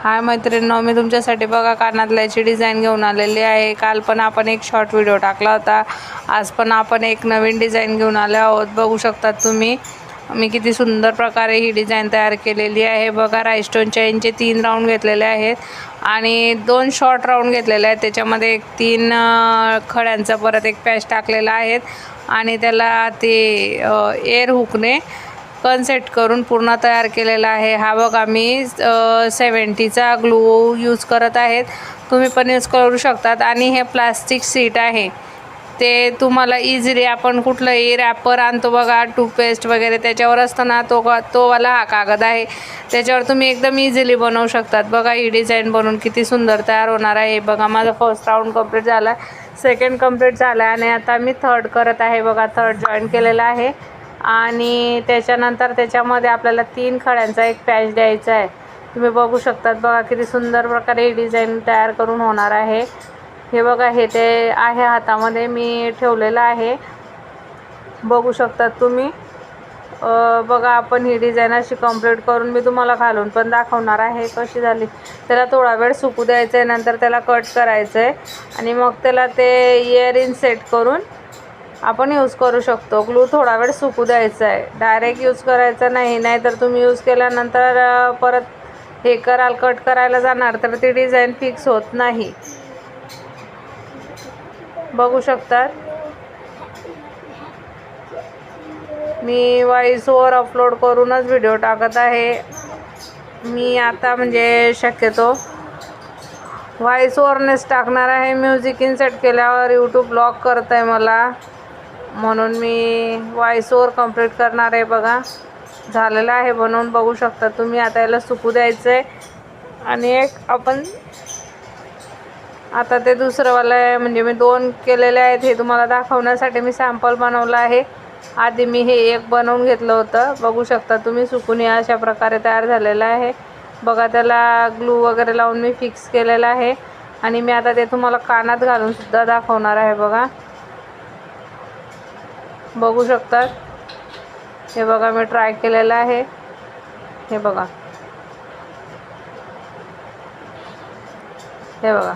हाय मैत्रिणींनो, मी तुमच्यासाठी बघा कानातल्याची डिझाईन घेऊन आलेली आहे। काल पण आपण एक शॉर्ट व्हिडिओ टाकला होता, आज पण आपण एक नवीन डिझाईन घेऊन आलो आहोत। बघू शकता तुम्ही मी किती सुंदर प्रकारे ही डिझाईन तयार केलेली आहे। बघा राईस्टोन चेनचे 3 राऊंड घेतलेले आहेत आणि 2 शॉर्ट राऊंड घेतलेले आहेत। त्याच्यामध्ये एक 3 खड्यांचा परत एक पॅच टाकलेला आहे आणि त्याला ते एअर हुकने कन सेट करून पूर्ण तयार केलेला आहे। हा बघा मी 70चा ग्लू यूज करत आहेत, तुम्ही पण यूज करू शकतात। आणि हे प्लास्टिक सीट आहे, ते तुम्हाला इझिली आपण कुठलंही रॅपर आणतो बघा टूथपेस्ट वगैरे त्याच्यावर असतं ना, तो वाला हा कागद आहे, त्याच्यावर तुम्ही एकदम इझिली बनवू शकतात। बघा ही डिझाईन बनवून किती सुंदर तयार होणार आहे। बघा माझा फर्स्ट राऊंड कंप्लीट झाला, सेकंड कंप्लीट झाला आणि आता मी थर्ड करत आहे। बघा थर्ड जॉईन केलेला आहे आणि त्याच्यानंतर त्याच्यामध्ये आपल्याला 3 खड्यांचा एक पॅच द्यायचा आहे। तुम्ही बघू शकतात बघा किती सुंदर प्रकारे ही डिझाईन तयार करून होणार आहे। हे बघा हे ते आहे हातामध्ये मी ठेवलेलं आहे, बघू शकतात तुम्ही। बघा आपण ही डिझाईन अशी कंप्लीट करून मी तुम्हाला घालून पण दाखवणार आहे कशी झाली। त्याला थोडा वेळ सुकू द्यायचं आहे, नंतर त्याला कट करायचं आहे आणि मग त्याला ते इयरिंग सेट करून आपण यूज करू शकतो। ग्लू थोडा वेळ सुकू द्यायचा आहे, डायरेक्ट यूज करायचा नाही, नाहीतर तुम्ही यूज केल्यानंतर परत हे कराल कट करायला जाणार तर ती डिझाईन फिक्स होत नाही। बघू शकतात मी व्हॉइस ओव्हर अपलोड करूनच व्हिडिओ टाकत आहे। मी आता म्हणजे शक्यतो व्हॉइस ओव्हरनेच टाकणार आहे। म्युझिक इन्सर्ट केल्यावर यूट्यूब ब्लॉक करत आहे मला, म्हणून मी व्हॉइस ओव्हर कंप्लीट करणार आहे। बघा झालेलं आहे बनवून, बघू शकता तुम्ही। आता याला सुकू द्यायचं आहे आणि एक आपण आता ते दुसरंवालं आहे, म्हणजे मी 2 केलेले आहेत, हे तुम्हाला दाखवण्यासाठी मी सॅम्पल बनवलं आहे। आधी मी हे एक बनवून घेतलं होतं, बघू शकता तुम्ही। सुकून या अशा प्रकारे तयार झालेलं आहे। बघा त्याला ग्लू वगैरे लावून मी फिक्स केलेलं आहे आणि मी आता ते तुम्हाला कानात घालून सुद्धा दाखवणार आहे। बघा बघू शकतात, हे बघा मी ट्राय केलेलं आहे, हे बघा, हे बघा।